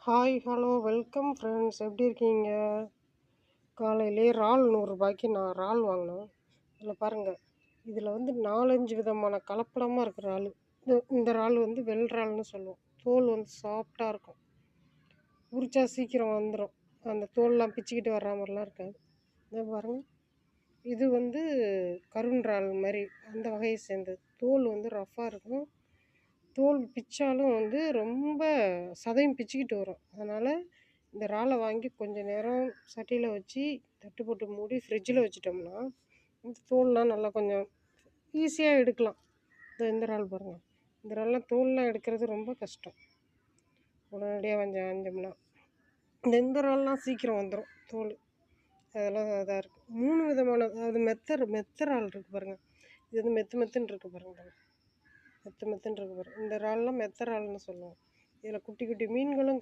Hi, hello, welcome friends. எப்படி இருக்கீங்க? காலையிலேயே இறால் ரூ. 100க்கு நான் இறால் வாங்கினோம். இதில் பாருங்கள், இதில் வந்து 4, 5 விதமான கலப்படமாக இருக்கிற இறால். இந்த இறால் வந்து வெள் இறால்னு சொல்லுவோம். தோல் வந்து சாஃப்டாக இருக்கும். உரிச்சா சீக்கிரம் வந்துடும். அந்த தோல்லாம் பிச்சுக்கிட்டு வர்ற மாதிரிலாம் இருக்காது. இதை பாருங்கள், இது வந்து கருண் இறால் மாதிரி அந்த வகையை சேர்ந்தது. தோல் வந்து ரஃப்பாக இருக்கும். தோல் பிச்சாலும் வந்து ரொம்ப சதையும் பிச்சுக்கிட்டு வரும். அதனால் இந்த இறாலை வாங்கி கொஞ்சம் நேரம் சட்டியில் வச்சு தட்டு போட்டு மூடி ஃப்ரிட்ஜில் வச்சிட்டோம்னா இந்த தோல்லாம் நல்லா கொஞ்சம் ஈஸியாக எடுக்கலாம். இந்த இறால் பாருங்கள், இந்த இறால்லாம் தோல்லாம் எடுக்கிறது ரொம்ப கஷ்டம். உடனடியாக வாங்கினோம்னா இந்த இறால்லாம் சீக்கிரம் வந்துடும் தோல். அதெல்லாம் இதாக இருக்குது. 3 விதமான, அதாவது மெத்த இறால் இருக்குது பாருங்கள். இது வந்து மெத்துன்னு இருக்குது பாருங்கள். மெத்துன்னு இருக்கு பாருங்கள். இந்த இறால்லாம் மெத்த இறால்னு சொல்லுவோம். இதில் குட்டி குட்டி மீன்களும்